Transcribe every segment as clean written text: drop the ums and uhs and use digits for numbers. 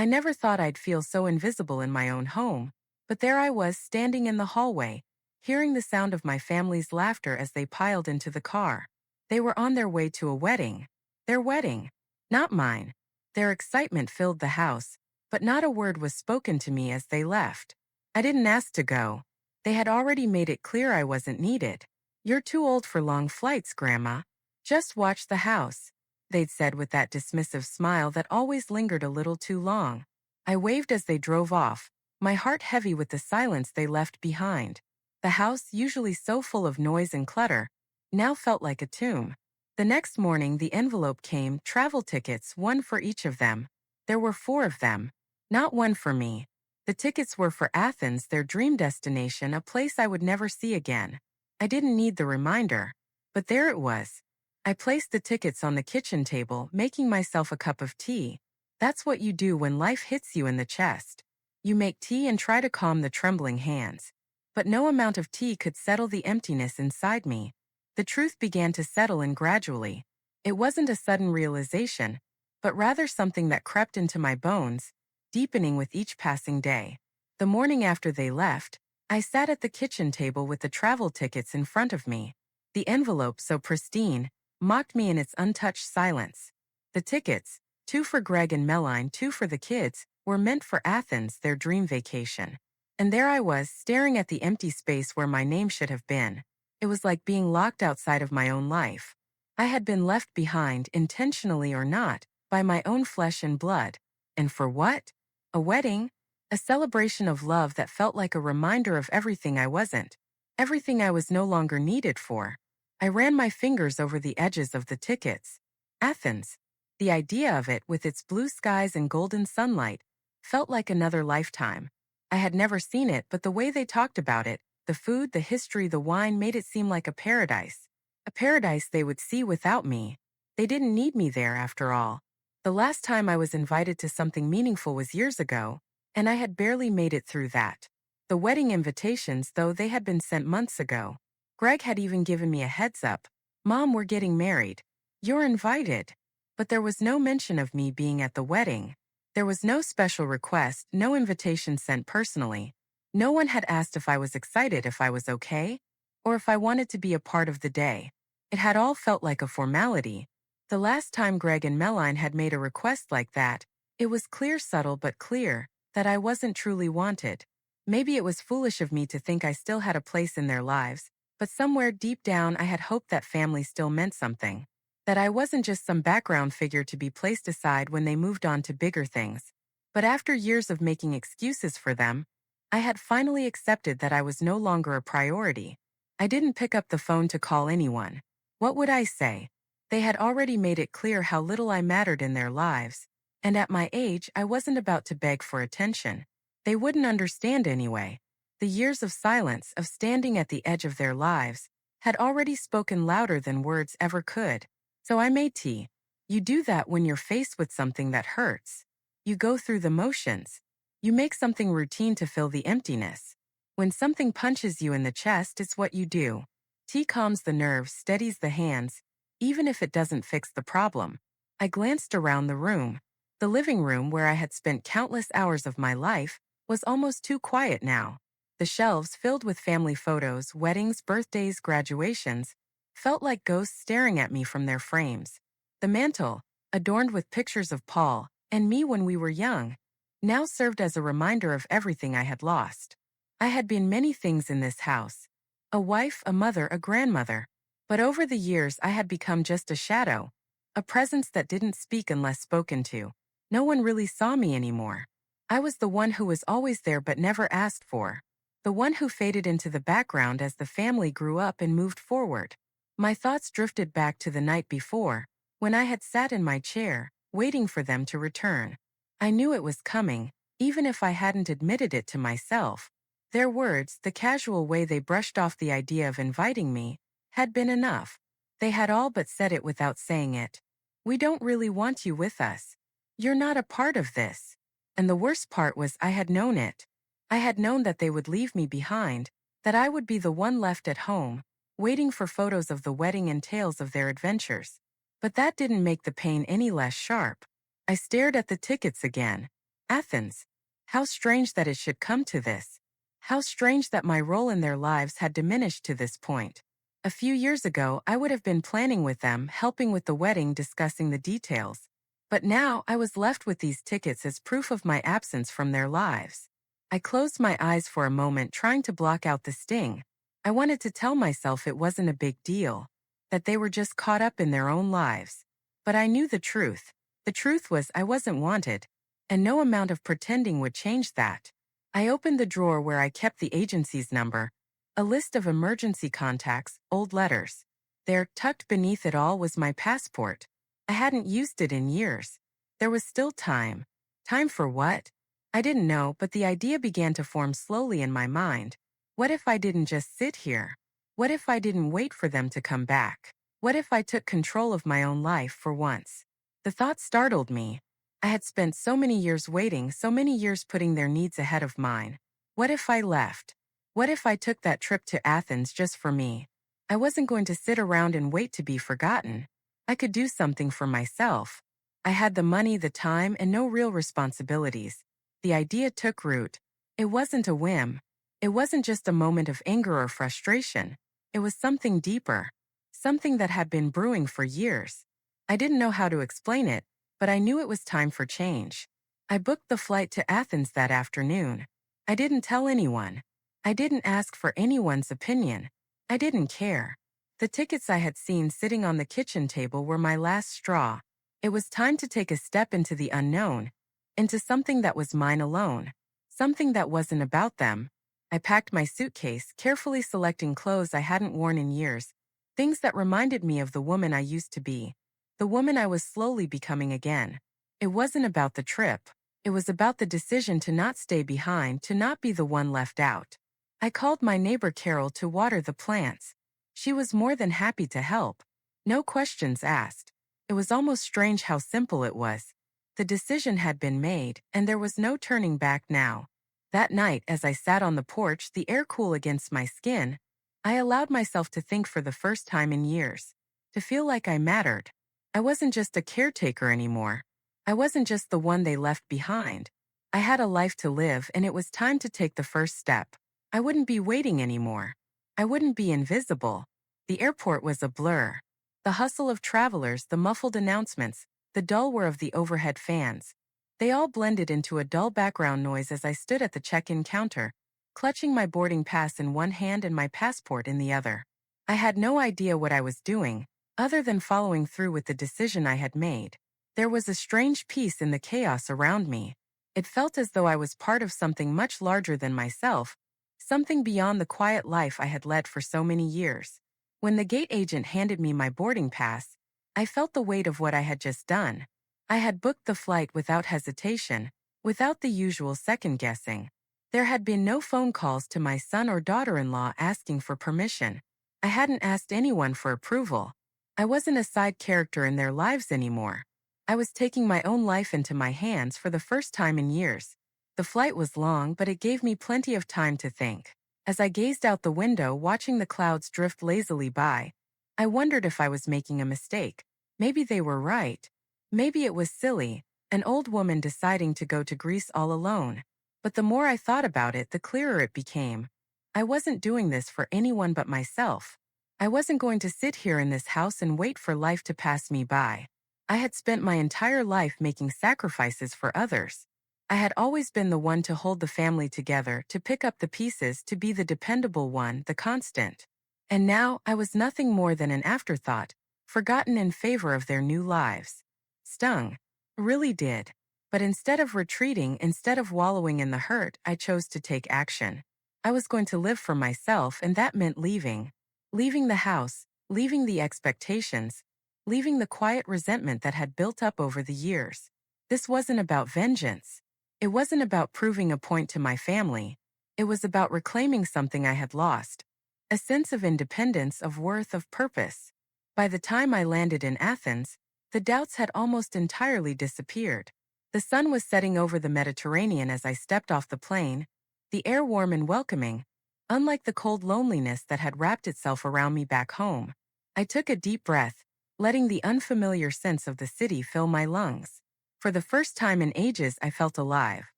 I never thought I'd feel so invisible in my own home, but there I was standing in the hallway, hearing the sound of my family's laughter as they piled into the car. They were on their way to a wedding. Their wedding, not mine. Their excitement filled the house, but not a word was spoken to me as they left. I didn't ask to go. They had already made it clear I wasn't needed. "You're too old for long flights, Grandma. Just watch the house," they'd said with that dismissive smile that always lingered a little too long. I waved as they drove off, my heart heavy with the silence they left behind. The house, usually so full of noise and clutter, now felt like a tomb. The next morning the envelope came, travel tickets, one for each of them. There were 4 of them, not one for me. The tickets were for Athens, their dream destination, a place I would never see again. I didn't need the reminder, but there it was. I placed the tickets on the kitchen table, making myself a cup of tea. That's what you do when life hits you in the chest. You make tea and try to calm the trembling hands. But no amount of tea could settle the emptiness inside me. The truth began to settle in gradually. It wasn't a sudden realization, but rather something that crept into my bones, deepening with each passing day. The morning after they left, I sat at the kitchen table with the travel tickets in front of me. The envelope, so pristine, mocked me in its untouched silence. The tickets, 2 for Greg and Meline, 2 for the kids, were meant for Athens, their dream vacation. And there I was, staring at the empty space where my name should have been. It was like being locked outside of my own life. I had been left behind, intentionally or not, by my own flesh and blood. And for what? A wedding? A celebration of love that felt like a reminder of everything I wasn't. Everything I was no longer needed for. I ran my fingers over the edges of the tickets. Athens. The idea of it, with its blue skies and golden sunlight, felt like another lifetime. I had never seen it, but the way they talked about it, the food, the history, the wine, made it seem like a paradise. A paradise they would see without me. They didn't need me there, after all. The last time I was invited to something meaningful was years ago, and I had barely made it through that. The wedding invitations, though, they had been sent months ago. Greg had even given me a heads up. "Mom, we're getting married. You're invited." But there was no mention of me being at the wedding. There was no special request, no invitation sent personally. No one had asked if I was excited, if I was okay, or if I wanted to be a part of the day. It had all felt like a formality. The last time Greg and Meline had made a request like that, it was clear, subtle but clear, that I wasn't truly wanted. Maybe it was foolish of me to think I still had a place in their lives, but somewhere deep down I had hoped that family still meant something. That I wasn't just some background figure to be placed aside when they moved on to bigger things. But after years of making excuses for them, I had finally accepted that I was no longer a priority. I didn't pick up the phone to call anyone. What would I say? They had already made it clear how little I mattered in their lives, and at my age I wasn't about to beg for attention. They wouldn't understand anyway. The years of silence, of standing at the edge of their lives, had already spoken louder than words ever could. So I made tea. You do that when you're faced with something that hurts. You go through the motions. You make something routine to fill the emptiness. When something punches you in the chest, it's what you do. Tea calms the nerves, steadies the hands, even if it doesn't fix the problem. I glanced around the room. The living room, where I had spent countless hours of my life, was almost too quiet now. The shelves, filled with family photos, weddings, birthdays, graduations, felt like ghosts staring at me from their frames. The mantel, adorned with pictures of Paul and me when we were young, now served as a reminder of everything I had lost. I had been many things in this house. A wife, a mother, a grandmother. But over the years I had become just a shadow, a presence that didn't speak unless spoken to. No one really saw me anymore. I was the one who was always there but never asked for. The one who faded into the background as the family grew up and moved forward. My thoughts drifted back to the night before, when I had sat in my chair, waiting for them to return. I knew it was coming, even if I hadn't admitted it to myself. Their words, the casual way they brushed off the idea of inviting me, had been enough. They had all but said it without saying it. "We don't really want you with us. You're not a part of this." And the worst part was I had known it. I had known that they would leave me behind, that I would be the one left at home, waiting for photos of the wedding and tales of their adventures. But that didn't make the pain any less sharp. I stared at the tickets again. Athens. How strange that it should come to this. How strange that my role in their lives had diminished to this point. A few years ago, I would have been planning with them, helping with the wedding, discussing the details. But now I was left with these tickets as proof of my absence from their lives. I closed my eyes for a moment, trying to block out the sting. I wanted to tell myself it wasn't a big deal, that they were just caught up in their own lives. But I knew the truth. The truth was I wasn't wanted, and no amount of pretending would change that. I opened the drawer where I kept the agency's number, a list of emergency contacts, old letters. There, tucked beneath it all, was my passport. I hadn't used it in years. There was still time. Time for what? I didn't know, but the idea began to form slowly in my mind. What if I didn't just sit here? What if I didn't wait for them to come back? What if I took control of my own life for once? The thought startled me. I had spent so many years waiting, so many years putting their needs ahead of mine. What if I left? What if I took that trip to Athens just for me? I wasn't going to sit around and wait to be forgotten. I could do something for myself. I had the money, the time, and no real responsibilities. The idea took root. It wasn't a whim. It wasn't just a moment of anger or frustration. It was something deeper. Something that had been brewing for years. I didn't know how to explain it, but I knew it was time for change. I booked the flight to Athens that afternoon. I didn't tell anyone. I didn't ask for anyone's opinion. I didn't care. The tickets I had seen sitting on the kitchen table were my last straw. It was time to take a step into the unknown, into something that was mine alone, something that wasn't about them. I packed my suitcase, carefully selecting clothes I hadn't worn in years, things that reminded me of the woman I used to be, the woman I was slowly becoming again. It wasn't about the trip. It was about the decision to not stay behind, to not be the one left out. I called my neighbor Carol to water the plants. She was more than happy to help. No questions asked. It was almost strange how simple it was. The decision had been made, and there was no turning back now. That night, as I sat on the porch, the air cool against my skin, I allowed myself to think for the first time in years. To feel like I mattered. I wasn't just a caretaker anymore. I wasn't just the one they left behind. I had a life to live, and it was time to take the first step. I wouldn't be waiting anymore. I wouldn't be invisible. The airport was a blur. The hustle of travelers, the muffled announcements, the dull whir of the overhead fans. They all blended into a dull background noise as I stood at the check-in counter, clutching my boarding pass in one hand and my passport in the other. I had no idea what I was doing, other than following through with the decision I had made. There was a strange peace in the chaos around me. It felt as though I was part of something much larger than myself, something beyond the quiet life I had led for so many years. When the gate agent handed me my boarding pass, I felt the weight of what I had just done. I had booked the flight without hesitation, without the usual second-guessing. There had been no phone calls to my son or daughter-in-law asking for permission. I hadn't asked anyone for approval. I wasn't a side character in their lives anymore. I was taking my own life into my hands for the first time in years. The flight was long, but it gave me plenty of time to think. As I gazed out the window, watching the clouds drift lazily by, I wondered if I was making a mistake. Maybe they were right. Maybe it was silly, an old woman deciding to go to Greece all alone. But the more I thought about it, the clearer it became. I wasn't doing this for anyone but myself. I wasn't going to sit here in this house and wait for life to pass me by. I had spent my entire life making sacrifices for others. I had always been the one to hold the family together, to pick up the pieces, to be the dependable one, the constant. And now I was nothing more than an afterthought, forgotten in favor of their new lives. Stung. Really did. But instead of retreating, instead of wallowing in the hurt, I chose to take action. I was going to live for myself, and that meant leaving. Leaving the house, leaving the expectations, leaving the quiet resentment that had built up over the years. This wasn't about vengeance. It wasn't about proving a point to my family. It was about reclaiming something I had lost. A sense of independence, of worth, of purpose. By the time I landed in Athens, the doubts had almost entirely disappeared. The sun was setting over the Mediterranean as I stepped off the plane, the air warm and welcoming, unlike the cold loneliness that had wrapped itself around me back home. I took a deep breath, letting the unfamiliar sense of the city fill my lungs. For the first time in ages, I felt alive.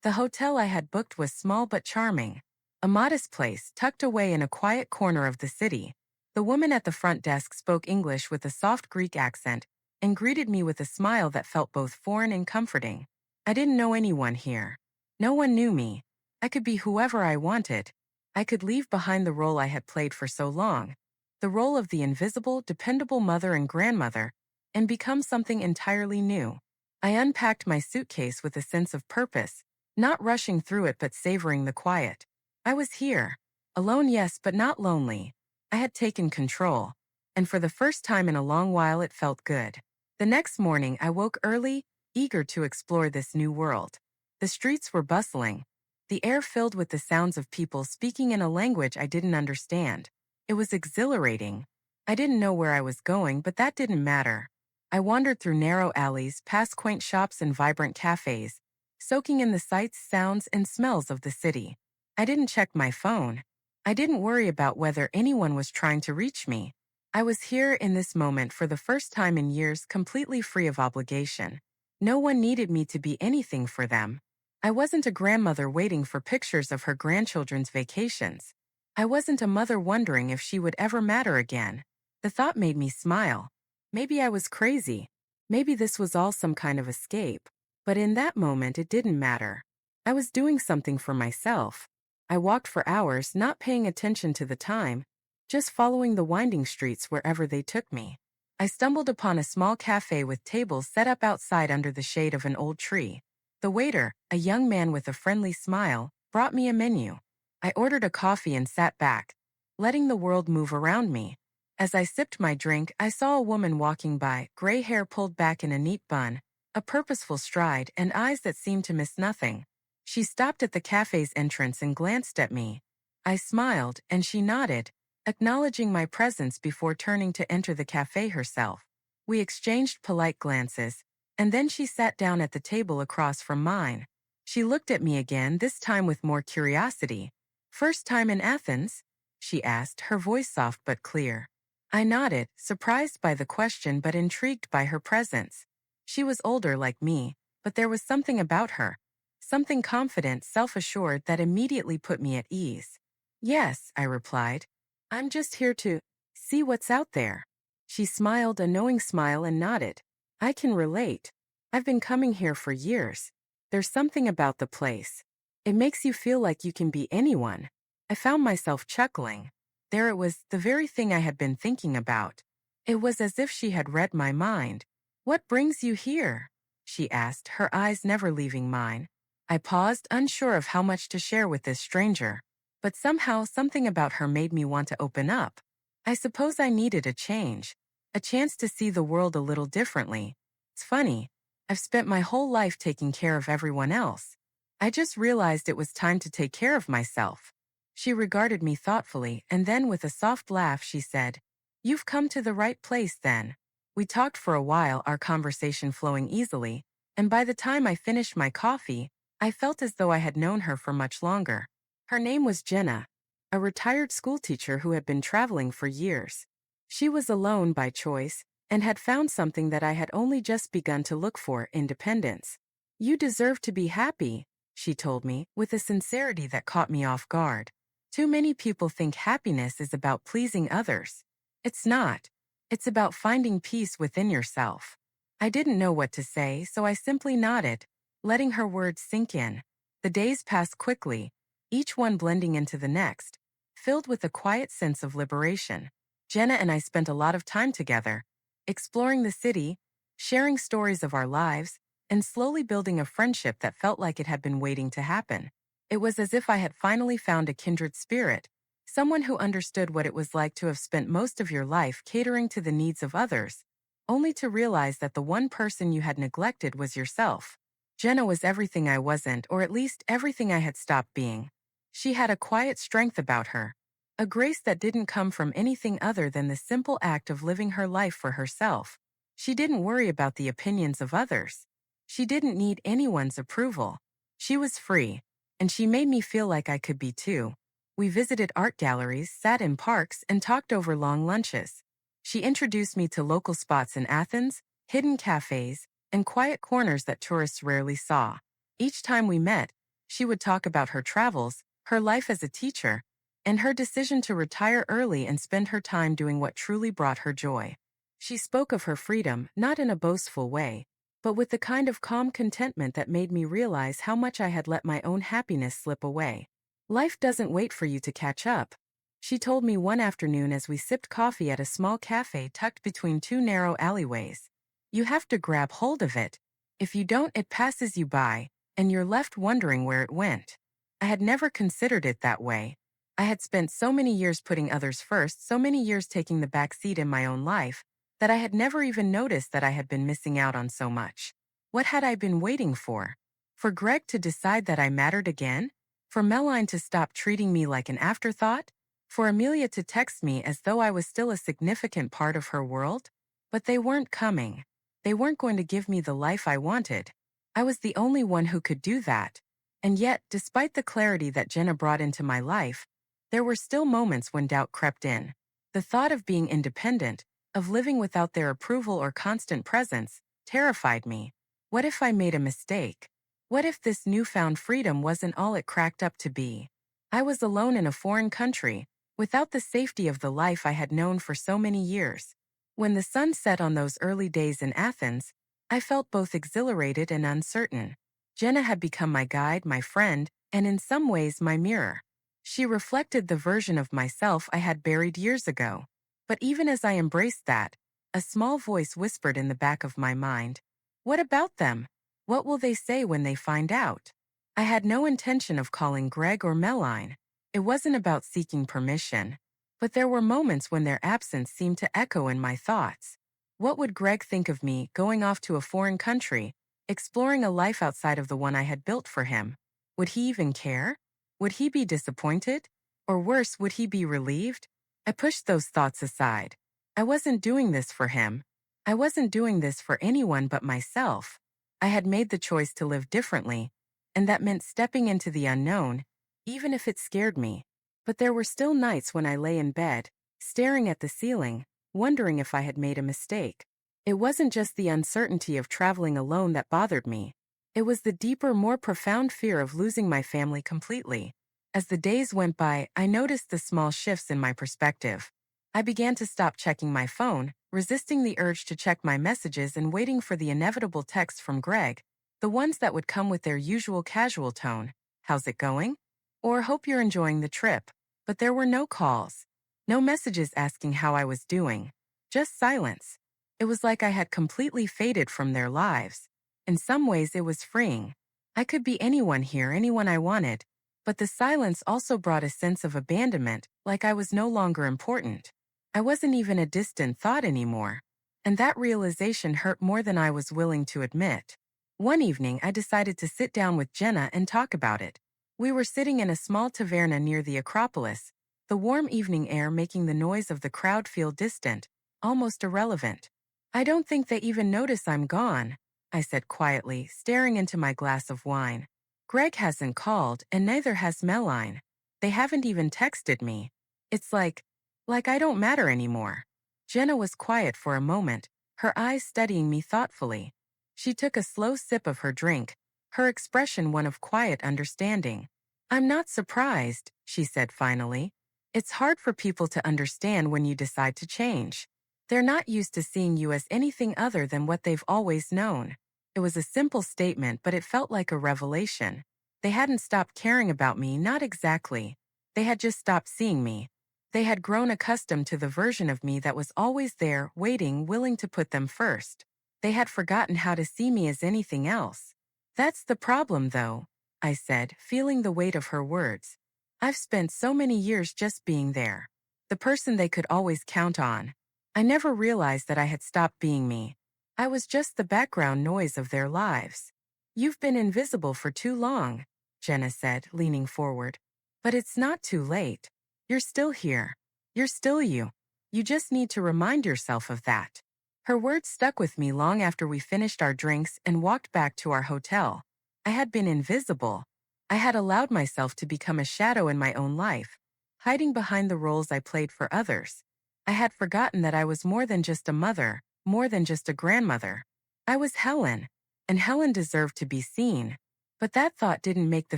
The hotel I had booked was small but charming. A modest place tucked away in a quiet corner of the city. The woman at the front desk spoke English with a soft Greek accent and greeted me with a smile that felt both foreign and comforting. I didn't know anyone here. No one knew me. I could be whoever I wanted. I could leave behind the role I had played for so long, the role of the invisible, dependable mother and grandmother, and become something entirely new. I unpacked my suitcase with a sense of purpose, not rushing through it but savoring the quiet. I was here. Alone, yes, but not lonely. I had taken control, and for the first time in a long while it felt good. The next morning I woke early, eager to explore this new world. The streets were bustling, the air filled with the sounds of people speaking in a language I didn't understand. It was exhilarating. I didn't know where I was going, but that didn't matter. I wandered through narrow alleys, past quaint shops and vibrant cafes, soaking in the sights, sounds, and smells of the city. I didn't check my phone. I didn't worry about whether anyone was trying to reach me. I was here in this moment for the first time in years, completely free of obligation. No one needed me to be anything for them. I wasn't a grandmother waiting for pictures of her grandchildren's vacations. I wasn't a mother wondering if she would ever matter again. The thought made me smile. Maybe I was crazy. Maybe this was all some kind of escape. But in that moment it didn't matter. I was doing something for myself. I walked for hours, not paying attention to the time, just following the winding streets wherever they took me. I stumbled upon a small cafe with tables set up outside under the shade of an old tree. The waiter, a young man with a friendly smile, brought me a menu. I ordered a coffee and sat back, letting the world move around me. As I sipped my drink, I saw a woman walking by, gray hair pulled back in a neat bun, a purposeful stride, and eyes that seemed to miss nothing. She stopped at the cafe's entrance and glanced at me. I smiled, and she nodded, acknowledging my presence before turning to enter the cafe herself. We exchanged polite glances, and then she sat down at the table across from mine. She looked at me again, this time with more curiosity. "First time in Athens?" she asked, her voice soft but clear. I nodded, surprised by the question but intrigued by her presence. She was older like me, but there was something about her, something confident, self-assured that immediately put me at ease. "Yes," I replied. "I'm just here to see what's out there." She smiled a knowing smile and nodded. "I can relate. I've been coming here for years. There's something about the place. It makes you feel like you can be anyone." I found myself chuckling. There it was, the very thing I had been thinking about. It was as if she had read my mind. "What brings you here?" she asked, her eyes never leaving mine. I paused, unsure of how much to share with this stranger. But somehow something about her made me want to open up. I suppose I needed a change, a chance to see the world a little differently. It's funny, I've spent my whole life taking care of everyone else. I just realized it was time to take care of myself. She regarded me thoughtfully, and then with a soft laugh she said, "You've come to the right place then." We talked for a while, our conversation flowing easily, and by the time I finished my coffee, I felt as though I had known her for much longer. Her name was Jenna, a retired schoolteacher who had been traveling for years. She was alone by choice and had found something that I had only just begun to look for: independence. "You deserve to be happy," she told me, with a sincerity that caught me off guard. Too many people think happiness is about pleasing others. It's not. It's about finding peace within yourself. I didn't know what to say, so I simply nodded, letting her words sink in. The days passed quickly, each one blending into the next, filled with a quiet sense of liberation. Jenna and I spent a lot of time together, exploring the city, sharing stories of our lives, and slowly building a friendship that felt like it had been waiting to happen. It was as if I had finally found a kindred spirit, someone who understood what it was like to have spent most of your life catering to the needs of others, only to realize that the one person you had neglected was yourself. Jenna was everything I wasn't, or at least everything I had stopped being. She had a quiet strength about her, a grace that didn't come from anything other than the simple act of living her life for herself. She didn't worry about the opinions of others. She didn't need anyone's approval. She was free, and she made me feel like I could be too. We visited art galleries, sat in parks, and talked over long lunches. She introduced me to local spots in Athens, hidden cafes, and quiet corners that tourists rarely saw. Each time we met, she would talk about her travels, her life as a teacher, and her decision to retire early and spend her time doing what truly brought her joy. She spoke of her freedom, not in a boastful way, but with the kind of calm contentment that made me realize how much I had let my own happiness slip away. Life doesn't wait for you to catch up, she told me one afternoon as we sipped coffee at a small cafe tucked between two narrow alleyways. You have to grab hold of it. If you don't, it passes you by, and you're left wondering where it went. I had never considered it that way. I had spent so many years putting others first, so many years taking the back seat in my own life, that I had never even noticed that I had been missing out on so much. What had I been waiting for? For Greg to decide that I mattered again? For Meline to stop treating me like an afterthought? For Amelia to text me as though I was still a significant part of her world? But they weren't coming. They weren't going to give me the life I wanted. I was the only one who could do that. And yet, despite the clarity that Jenna brought into my life, there were still moments when doubt crept in. The thought of being independent, of living without their approval or constant presence, terrified me. What if I made a mistake? What if this newfound freedom wasn't all it cracked up to be? I was alone in a foreign country, without the safety of the life I had known for so many years. When the sun set on those early days in Athens, I felt both exhilarated and uncertain. Jenna had become my guide, my friend, and in some ways my mirror. She reflected the version of myself I had buried years ago. But even as I embraced that, a small voice whispered in the back of my mind, "What about them? What will they say when they find out?" I had no intention of calling Greg or Meline. It wasn't about seeking permission. But there were moments when their absence seemed to echo in my thoughts. What would Greg think of me going off to a foreign country, exploring a life outside of the one I had built for him? Would he even care? Would he be disappointed? Or worse, would he be relieved? I pushed those thoughts aside. I wasn't doing this for him. I wasn't doing this for anyone but myself. I had made the choice to live differently, and that meant stepping into the unknown, even if it scared me. But there were still nights when I lay in bed, staring at the ceiling, wondering if I had made a mistake. It wasn't just the uncertainty of traveling alone that bothered me. It was the deeper, more profound fear of losing my family completely. As the days went by, I noticed the small shifts in my perspective. I began to stop checking my phone, resisting the urge to check my messages and waiting for the inevitable text from Greg, the ones that would come with their usual casual tone. "How's it going?" Or "Hope you're enjoying the trip." But there were no calls, no messages asking how I was doing, just silence. It was like I had completely faded from their lives. In some ways, it was freeing. I could be anyone here, anyone I wanted, but the silence also brought a sense of abandonment, like I was no longer important. I wasn't even a distant thought anymore. And that realization hurt more than I was willing to admit. One evening, I decided to sit down with Jenna and talk about it. We were sitting in a small taverna near the Acropolis, the warm evening air making the noise of the crowd feel distant, almost irrelevant. "I don't think they even notice I'm gone," I said quietly, staring into my glass of wine. "Greg hasn't called, and neither has Meline. They haven't even texted me. It's like I don't matter anymore." Jenna was quiet for a moment, her eyes studying me thoughtfully. She took a slow sip of her drink, her expression one of quiet understanding. "I'm not surprised," she said finally. "It's hard for people to understand when you decide to change. They're not used to seeing you as anything other than what they've always known." It was a simple statement, but it felt like a revelation. They hadn't stopped caring about me, not exactly. They had just stopped seeing me. They had grown accustomed to the version of me that was always there, waiting, willing to put them first. They had forgotten how to see me as anything else. "That's the problem, though," I said, feeling the weight of her words. "I've spent so many years just being there. The person they could always count on. I never realized that I had stopped being me. I was just the background noise of their lives." "You've been invisible for too long," Jenna said, leaning forward. "But it's not too late. You're still here. You're still you. You just need to remind yourself of that." Her words stuck with me long after we finished our drinks and walked back to our hotel. I had been invisible. I had allowed myself to become a shadow in my own life, hiding behind the roles I played for others. I had forgotten that I was more than just a mother, more than just a grandmother. I was Helen, and Helen deserved to be seen. But that thought didn't make the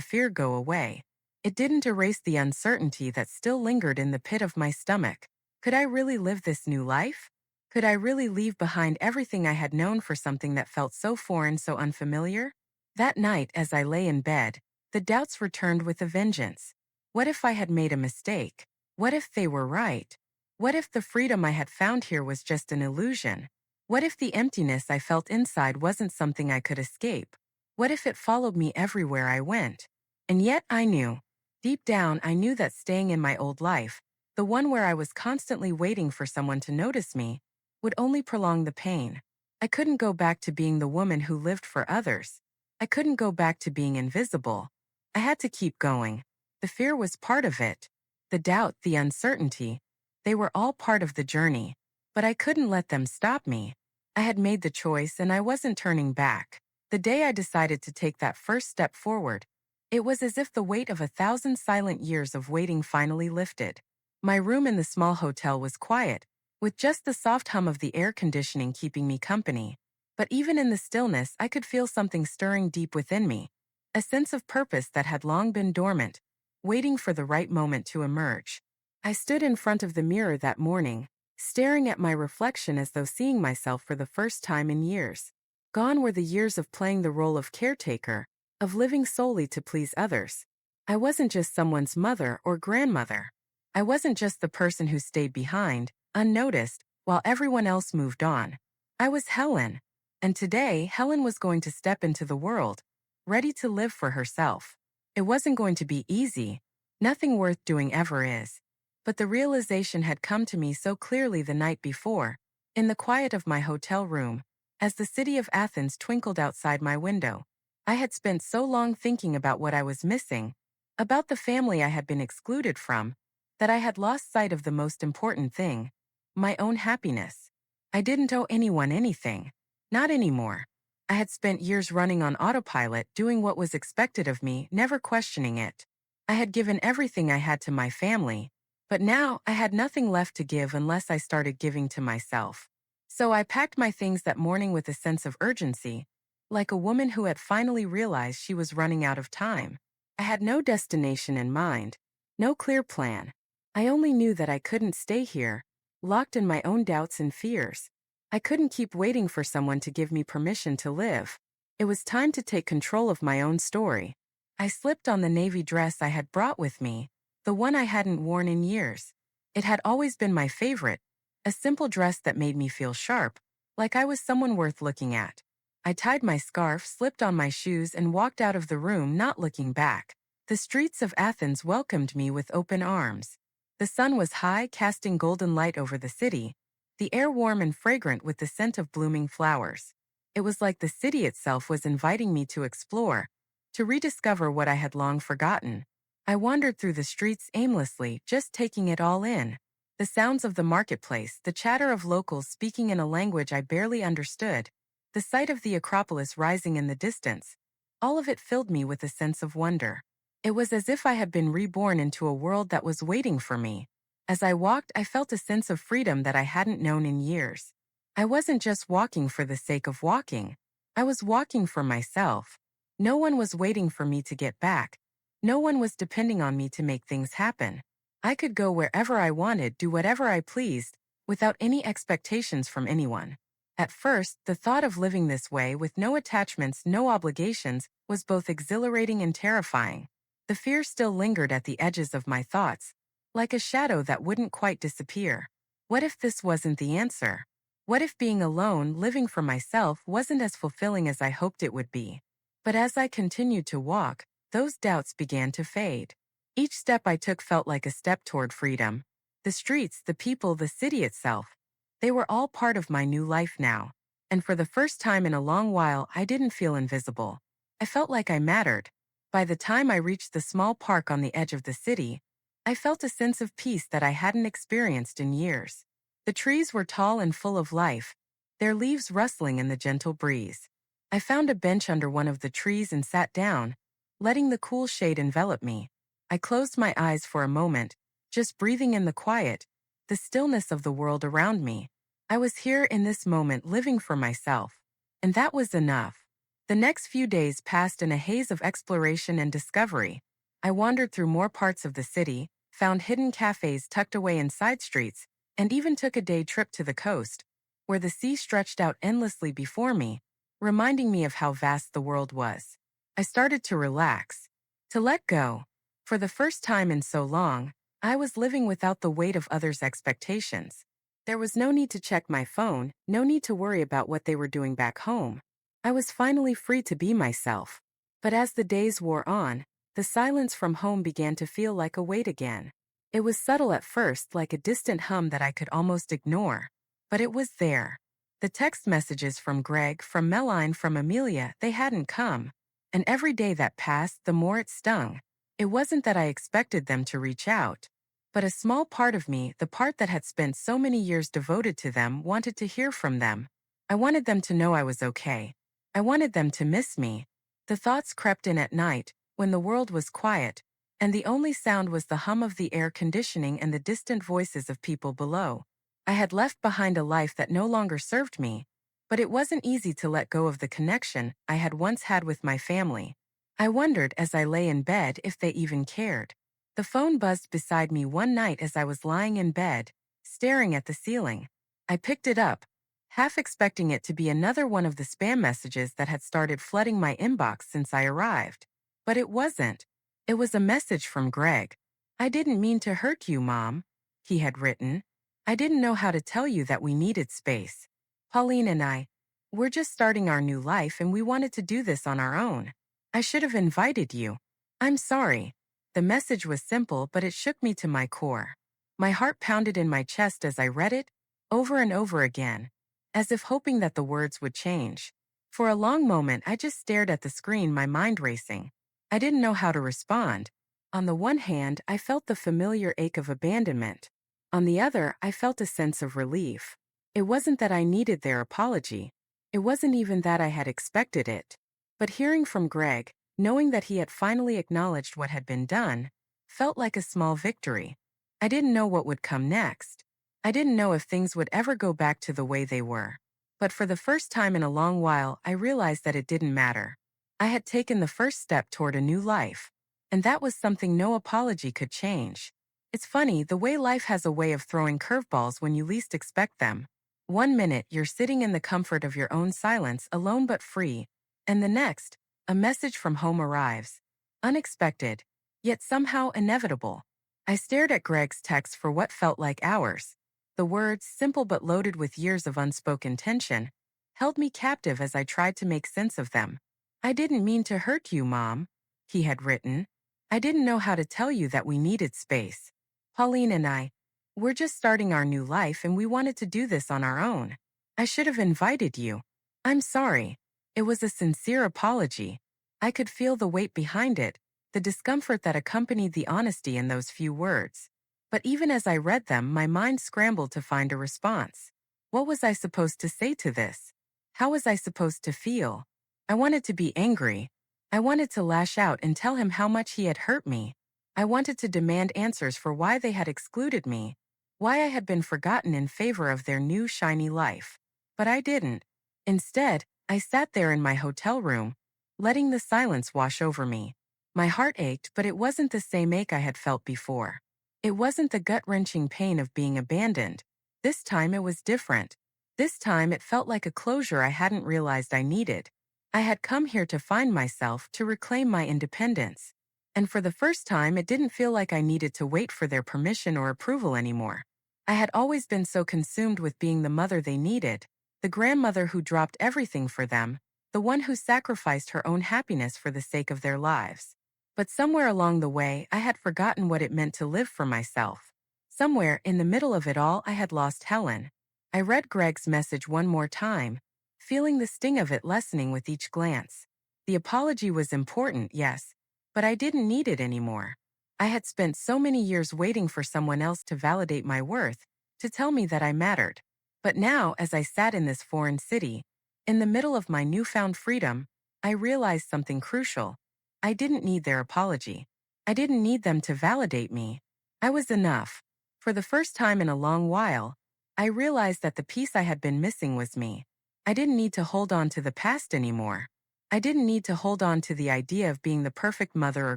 fear go away. It didn't erase the uncertainty that still lingered in the pit of my stomach. Could I really live this new life? Could I really leave behind everything I had known for something that felt so foreign, so unfamiliar? That night, as I lay in bed, the doubts returned with a vengeance. What if I had made a mistake? What if they were right? What if the freedom I had found here was just an illusion? What if the emptiness I felt inside wasn't something I could escape? What if it followed me everywhere I went? And yet I knew. Deep down, I knew that staying in my old life, the one where I was constantly waiting for someone to notice me, would only prolong the pain. I couldn't go back to being the woman who lived for others. I couldn't go back to being invisible. I had to keep going. The fear was part of it. The doubt, the uncertainty, they were all part of the journey. But I couldn't let them stop me. I had made the choice and I wasn't turning back. The day I decided to take that first step forward, it was as if the weight of 1,000 silent years of waiting finally lifted. My room in the small hotel was quiet, with just the soft hum of the air conditioning keeping me company. But even in the stillness, I could feel something stirring deep within me, a sense of purpose that had long been dormant, waiting for the right moment to emerge. I stood in front of the mirror that morning, staring at my reflection as though seeing myself for the first time in years. Gone were the years of playing the role of caretaker, of living solely to please others. I wasn't just someone's mother or grandmother. I wasn't just the person who stayed behind, unnoticed, while everyone else moved on. I was Helen. And today, Helen was going to step into the world, ready to live for herself. It wasn't going to be easy. Nothing worth doing ever is. But the realization had come to me so clearly the night before, in the quiet of my hotel room, as the city of Athens twinkled outside my window. I had spent so long thinking about what I was missing, about the family I had been excluded from, that I had lost sight of the most important thing, my own happiness. I didn't owe anyone anything. Not anymore. I had spent years running on autopilot, doing what was expected of me, never questioning it. I had given everything I had to my family, but now I had nothing left to give unless I started giving to myself. So I packed my things that morning with a sense of urgency, like a woman who had finally realized she was running out of time. I had no destination in mind, no clear plan. I only knew that I couldn't stay here, locked in my own doubts and fears. I couldn't keep waiting for someone to give me permission to live. It was time to take control of my own story. I slipped on the navy dress I had brought with me, the one I hadn't worn in years. It had always been my favorite, a simple dress that made me feel sharp, like I was someone worth looking at. I tied my scarf, slipped on my shoes, and walked out of the room, not looking back. The streets of Athens welcomed me with open arms. The sun was high, casting golden light over the city, the air warm and fragrant with the scent of blooming flowers. It was like the city itself was inviting me to explore, to rediscover what I had long forgotten. I wandered through the streets aimlessly, just taking it all in. The sounds of the marketplace, the chatter of locals speaking in a language I barely understood, the sight of the Acropolis rising in the distance, all of it filled me with a sense of wonder. It was as if I had been reborn into a world that was waiting for me. As I walked, I felt a sense of freedom that I hadn't known in years. I wasn't just walking for the sake of walking. I was walking for myself. No one was waiting for me to get back. No one was depending on me to make things happen. I could go wherever I wanted, do whatever I pleased, without any expectations from anyone. At first, the thought of living this way with no attachments, no obligations, was both exhilarating and terrifying. The fear still lingered at the edges of my thoughts, like a shadow that wouldn't quite disappear. What if this wasn't the answer? What if being alone, living for myself, wasn't as fulfilling as I hoped it would be? But as I continued to walk, those doubts began to fade. Each step I took felt like a step toward freedom. The streets, the people, the city itself, they were all part of my new life now. And for the first time in a long while, I didn't feel invisible. I felt like I mattered. By the time I reached the small park on the edge of the city, I felt a sense of peace that I hadn't experienced in years. The trees were tall and full of life, their leaves rustling in the gentle breeze. I found a bench under one of the trees and sat down, letting the cool shade envelop me. I closed my eyes for a moment, just breathing in the quiet, the stillness of the world around me. I was here in this moment living for myself. And that was enough. The next few days passed in a haze of exploration and discovery. I wandered through more parts of the city, found hidden cafes tucked away in side streets, and even took a day trip to the coast, where the sea stretched out endlessly before me, reminding me of how vast the world was. I started to relax, to let go. For the first time in so long, I was living without the weight of others' expectations. There was no need to check my phone, no need to worry about what they were doing back home. I was finally free to be myself. But as the days wore on, the silence from home began to feel like a weight again. It was subtle at first, like a distant hum that I could almost ignore. But it was there. The text messages from Greg, from Meline, from Amelia, they hadn't come. And every day that passed, the more it stung. It wasn't that I expected them to reach out. But a small part of me, the part that had spent so many years devoted to them, wanted to hear from them. I wanted them to know I was okay. I wanted them to miss me. The thoughts crept in at night, when the world was quiet, and the only sound was the hum of the air conditioning and the distant voices of people below. I had left behind a life that no longer served me, but it wasn't easy to let go of the connection I had once had with my family. I wondered as I lay in bed if they even cared. The phone buzzed beside me one night as I was lying in bed, staring at the ceiling. I picked it up, half expecting it to be another one of the spam messages that had started flooding my inbox since I arrived. But it wasn't. It was a message from Greg. "I didn't mean to hurt you, Mom," he had written. "I didn't know how to tell you that we needed space. Pauline and we're just starting our new life and we wanted to do this on our own. I should have invited you. I'm sorry." The message was simple, but it shook me to my core. My heart pounded in my chest as I read it, over and over again, as if hoping that the words would change. For a long moment, I just stared at the screen, my mind racing. I didn't know how to respond. On the one hand, I felt the familiar ache of abandonment. On the other, I felt a sense of relief. It wasn't that I needed their apology. It wasn't even that I had expected it. But hearing from Greg, knowing that he had finally acknowledged what had been done, felt like a small victory. I didn't know what would come next. I didn't know if things would ever go back to the way they were. But for the first time in a long while, I realized that it didn't matter. I had taken the first step toward a new life. And that was something no apology could change. It's funny, the way life has a way of throwing curveballs when you least expect them. One minute, you're sitting in the comfort of your own silence, alone but free. And the next, a message from home arrives. Unexpected, yet somehow inevitable. I stared at Greg's text for what felt like hours. The words, simple but loaded with years of unspoken tension, held me captive as I tried to make sense of them. "I didn't mean to hurt you, Mom," he had written. "I didn't know how to tell you that we needed space. Pauline and we're just starting our new life and we wanted to do this on our own. I should have invited you. I'm sorry." It was a sincere apology. I could feel the weight behind it, the discomfort that accompanied the honesty in those few words. But even as I read them, my mind scrambled to find a response. What was I supposed to say to this? How was I supposed to feel? I wanted to be angry. I wanted to lash out and tell him how much he had hurt me. I wanted to demand answers for why they had excluded me, why I had been forgotten in favor of their new shiny life. But I didn't. Instead, I sat there in my hotel room, letting the silence wash over me. My heart ached, but it wasn't the same ache I had felt before. It wasn't the gut-wrenching pain of being abandoned. This time it was different. This time it felt like a closure I hadn't realized I needed. I had come here to find myself, to reclaim my independence. And for the first time, it didn't feel like I needed to wait for their permission or approval anymore. I had always been so consumed with being the mother they needed, the grandmother who dropped everything for them, the one who sacrificed her own happiness for the sake of their lives. But somewhere along the way, I had forgotten what it meant to live for myself. Somewhere in the middle of it all, I had lost Helen. I read Greg's message one more time, feeling the sting of it lessening with each glance. The apology was important, yes, but I didn't need it anymore. I had spent so many years waiting for someone else to validate my worth, to tell me that I mattered. But now, as I sat in this foreign city, in the middle of my newfound freedom, I realized something crucial. I didn't need their apology. I didn't need them to validate me. I was enough. For the first time in a long while, I realized that the piece I had been missing was me. I didn't need to hold on to the past anymore. I didn't need to hold on to the idea of being the perfect mother or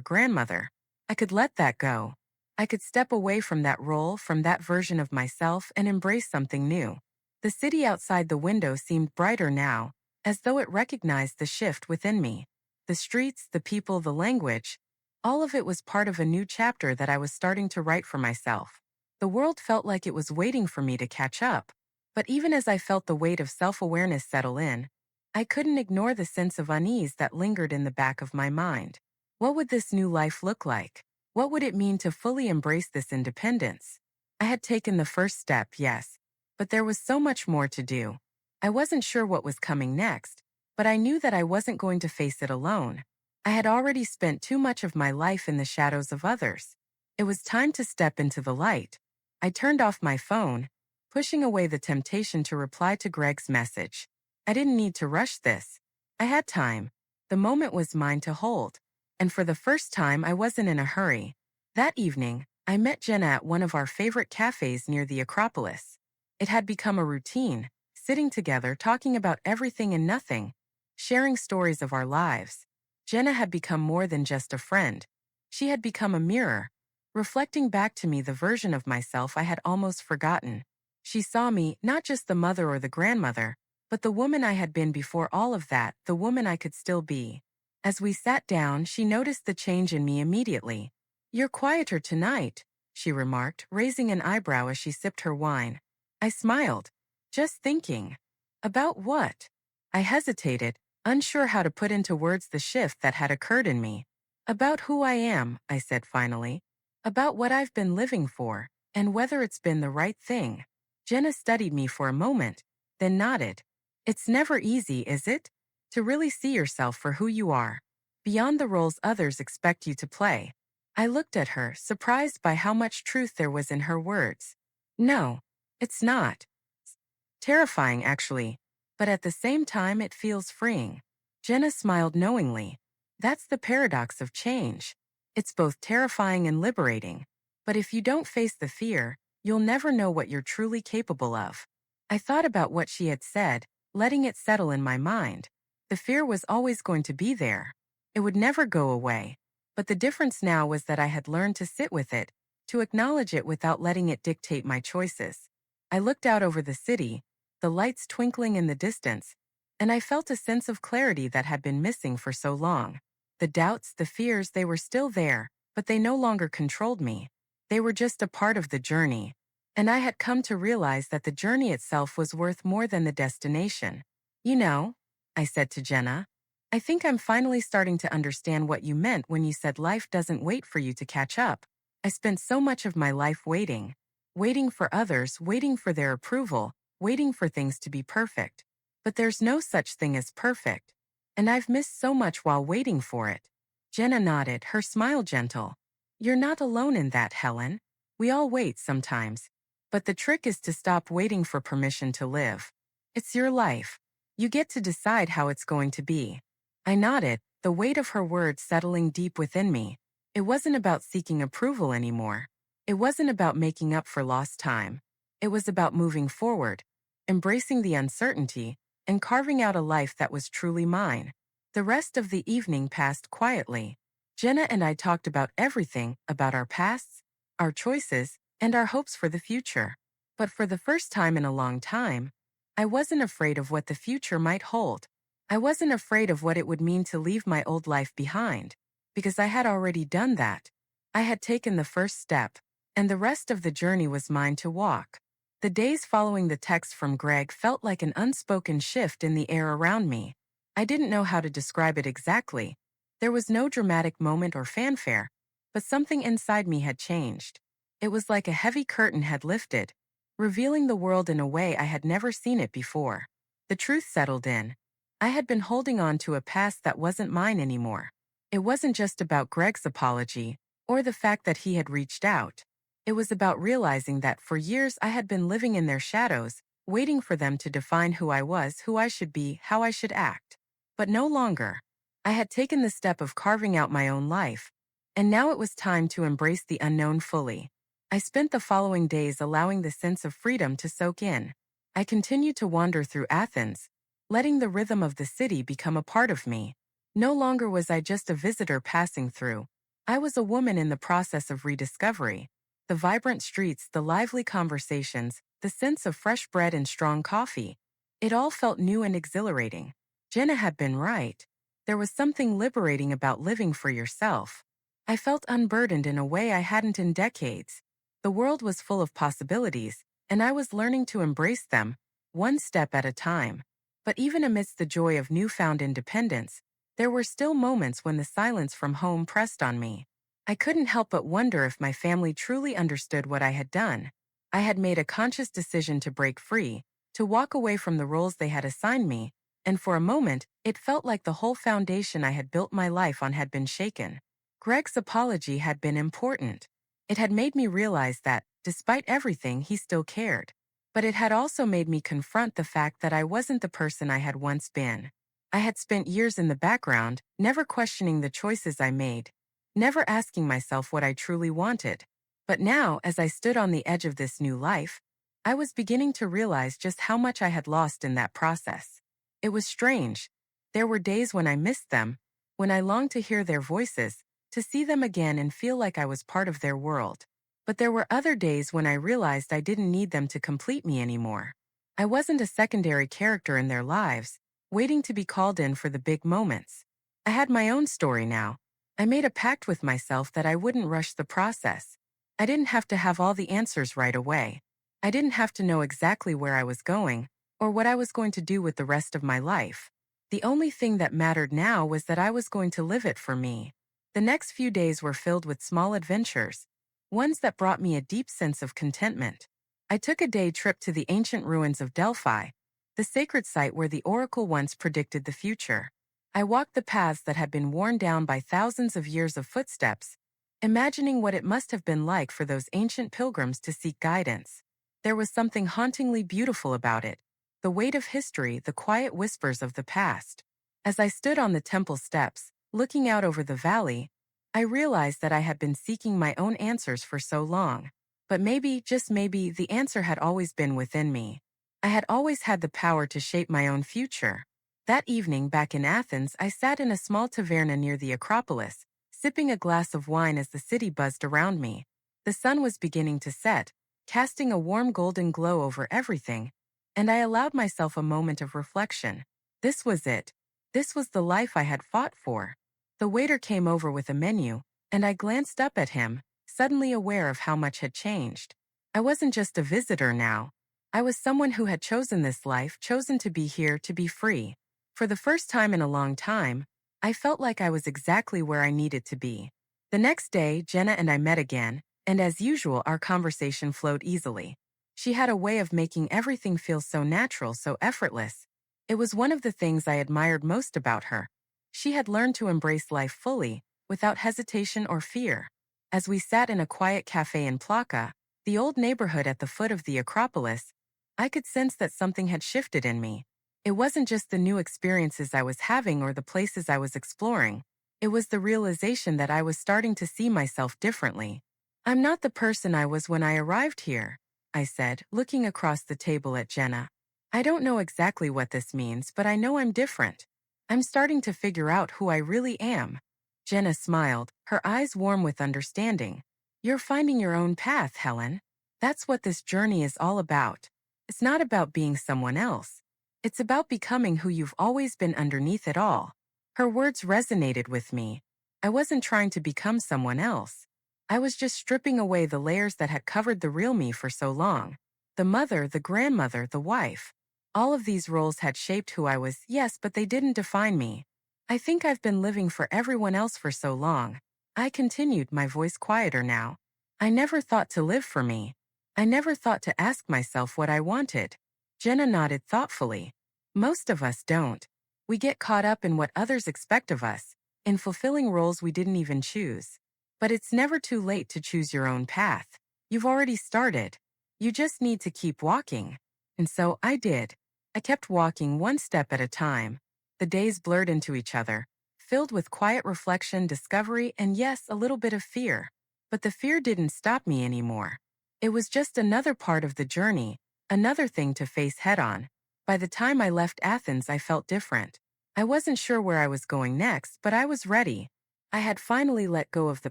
grandmother. I could let that go. I could step away from that role, from that version of myself, and embrace something new. The city outside the window seemed brighter now, as though it recognized the shift within me. The streets, the people, the language, all of it was part of a new chapter that I was starting to write for myself. The world felt like it was waiting for me to catch up. But even as I felt the weight of self-awareness settle in, I couldn't ignore the sense of unease that lingered in the back of my mind. What would this new life look like? What would it mean to fully embrace this independence? I had taken the first step, yes, but there was so much more to do. I wasn't sure what was coming next, but I knew that I wasn't going to face it alone. I had already spent too much of my life in the shadows of others. It was time to step into the light. I turned off my phone, pushing away the temptation to reply to Greg's message. I didn't need to rush this. I had time. The moment was mine to hold. And for the first time, I wasn't in a hurry. That evening, I met Jenna at one of our favorite cafes near the Acropolis. It had become a routine, sitting together talking about everything and nothing, sharing stories of our lives. Jenna had become more than just a friend. She had become a mirror, reflecting back to me the version of myself I had almost forgotten. She saw me, not just the mother or the grandmother, but the woman I had been before all of that, the woman I could still be. As we sat down, she noticed the change in me immediately. "You're quieter tonight," she remarked, raising an eyebrow as she sipped her wine. I smiled. "Just thinking." "About what?" I hesitated, unsure how to put into words the shift that had occurred in me. "About who I am," I said finally. "About what I've been living for, and whether it's been the right thing." Jenna studied me for a moment, then nodded. "It's never easy, is it? To really see yourself for who you are, beyond the roles others expect you to play." I looked at her, surprised by how much truth there was in her words. "No, it's not. It's terrifying, actually, but at the same time it feels freeing." Jenna smiled knowingly. "That's the paradox of change. It's both terrifying and liberating. But if you don't face the fear, you'll never know what you're truly capable of." I thought about what she had said, letting it settle in my mind. The fear was always going to be there. It would never go away. But the difference now was that I had learned to sit with it, to acknowledge it without letting it dictate my choices. I looked out over the city, the lights twinkling in the distance, and I felt a sense of clarity that had been missing for so long. The doubts, the fears, they were still there, but they no longer controlled me. They were just a part of the journey. And I had come to realize that the journey itself was worth more than the destination. "You know," I said to Jenna, "I think I'm finally starting to understand what you meant when you said life doesn't wait for you to catch up. I spent so much of my life waiting. Waiting for others, waiting for their approval, waiting for things to be perfect. But there's no such thing as perfect. And I've missed so much while waiting for it." Jenna nodded, her smile gentle. "You're not alone in that, Helen. We all wait sometimes. But the trick is to stop waiting for permission to live. It's your life. You get to decide how it's going to be." I nodded, the weight of her words settling deep within me. It wasn't about seeking approval anymore. It wasn't about making up for lost time. It was about moving forward, embracing the uncertainty, and carving out a life that was truly mine. The rest of the evening passed quietly. Jenna and I talked about everything, about our pasts, our choices, and our hopes for the future. But for the first time in a long time, I wasn't afraid of what the future might hold. I wasn't afraid of what it would mean to leave my old life behind, because I had already done that. I had taken the first step, and the rest of the journey was mine to walk. The days following the text from Greg felt like an unspoken shift in the air around me. I didn't know how to describe it exactly. There was no dramatic moment or fanfare, but something inside me had changed. It was like a heavy curtain had lifted, revealing the world in a way I had never seen it before. The truth settled in. I had been holding on to a past that wasn't mine anymore. It wasn't just about Greg's apology, or the fact that he had reached out. It was about realizing that for years I had been living in their shadows, waiting for them to define who I was, who I should be, how I should act. But no longer. I had taken the step of carving out my own life, and now it was time to embrace the unknown fully. I spent the following days allowing the sense of freedom to soak in. I continued to wander through Athens, letting the rhythm of the city become a part of me. No longer was I just a visitor passing through. I was a woman in the process of rediscovery. The vibrant streets, the lively conversations, the sense of fresh bread and strong coffee. It all felt new and exhilarating. Jenna had been right. There was something liberating about living for yourself. I felt unburdened in a way I hadn't in decades. The world was full of possibilities, and I was learning to embrace them, one step at a time. But even amidst the joy of newfound independence, there were still moments when the silence from home pressed on me. I couldn't help but wonder if my family truly understood what I had done. I had made a conscious decision to break free, to walk away from the roles they had assigned me, and for a moment, it felt like the whole foundation I had built my life on had been shaken. Greg's apology had been important. It had made me realize that, despite everything, he still cared. But it had also made me confront the fact that I wasn't the person I had once been. I had spent years in the background, never questioning the choices I made, never asking myself what I truly wanted. But now, as I stood on the edge of this new life, I was beginning to realize just how much I had lost in that process. It was strange. There were days when I missed them, when I longed to hear their voices, to see them again and feel like I was part of their world. But there were other days when I realized I didn't need them to complete me anymore. I wasn't a secondary character in their lives, waiting to be called in for the big moments. I had my own story now. I made a pact with myself that I wouldn't rush the process. I didn't have to have all the answers right away. I didn't have to know exactly where I was going, or what I was going to do with the rest of my life. The only thing that mattered now was that I was going to live it for me. The next few days were filled with small adventures, ones that brought me a deep sense of contentment. I took a day trip to the ancient ruins of Delphi, the sacred site where the oracle once predicted the future. I walked the paths that had been worn down by thousands of years of footsteps, imagining what it must have been like for those ancient pilgrims to seek guidance. There was something hauntingly beautiful about it, the weight of history, the quiet whispers of the past. As I stood on the temple steps, looking out over the valley, I realized that I had been seeking my own answers for so long. But maybe, just maybe, the answer had always been within me. I had always had the power to shape my own future. That evening back in Athens, I sat in a small taverna near the Acropolis, sipping a glass of wine as the city buzzed around me. The sun was beginning to set, casting a warm golden glow over everything, and I allowed myself a moment of reflection. This was it. This was the life I had fought for. The waiter came over with a menu, and I glanced up at him, suddenly aware of how much had changed. I wasn't just a visitor now. I was someone who had chosen this life, chosen to be here, to be free. For the first time in a long time, I felt like I was exactly where I needed to be. The next day, Jenna and I met again, and as usual, our conversation flowed easily. She had a way of making everything feel so natural, so effortless. It was one of the things I admired most about her. She had learned to embrace life fully, without hesitation or fear. As we sat in a quiet cafe in Plaka, the old neighborhood at the foot of the Acropolis, I could sense that something had shifted in me. It wasn't just the new experiences I was having or the places I was exploring. It was the realization that I was starting to see myself differently. I'm not the person I was when I arrived here, I said, looking across the table at Jenna. I don't know exactly what this means, but I know I'm different. I'm starting to figure out who I really am. Jenna smiled, her eyes warm with understanding. You're finding your own path, Helen. That's what this journey is all about. It's not about being someone else. It's about becoming who you've always been underneath it all. Her words resonated with me. I wasn't trying to become someone else. I was just stripping away the layers that had covered the real me for so long. The mother, the grandmother, the wife. All of these roles had shaped who I was, yes, but they didn't define me. I think I've been living for everyone else for so long. I continued, my voice quieter now. I never thought to live for me. I never thought to ask myself what I wanted. Jenna nodded thoughtfully. Most of us don't. We get caught up in what others expect of us, in fulfilling roles we didn't even choose. But it's never too late to choose your own path. You've already started. You just need to keep walking. And so I did. I kept walking one step at a time. The days blurred into each other, filled with quiet reflection, discovery, and yes, a little bit of fear. But the fear didn't stop me anymore. It was just another part of the journey, another thing to face head on. By the time I left Athens, I felt different. I wasn't sure where I was going next, but I was ready. I had finally let go of the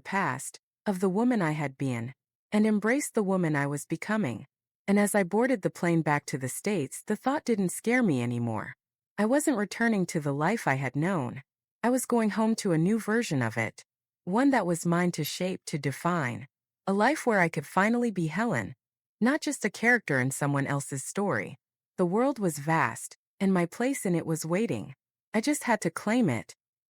past, of the woman I had been, and embraced the woman I was becoming. And as I boarded the plane back to the States, the thought didn't scare me anymore. I wasn't returning to the life I had known. I was going home to a new version of it. One that was mine to shape, to define. A life where I could finally be Helen, not just a character in someone else's story. The world was vast, and my place in it was waiting. I just had to claim it.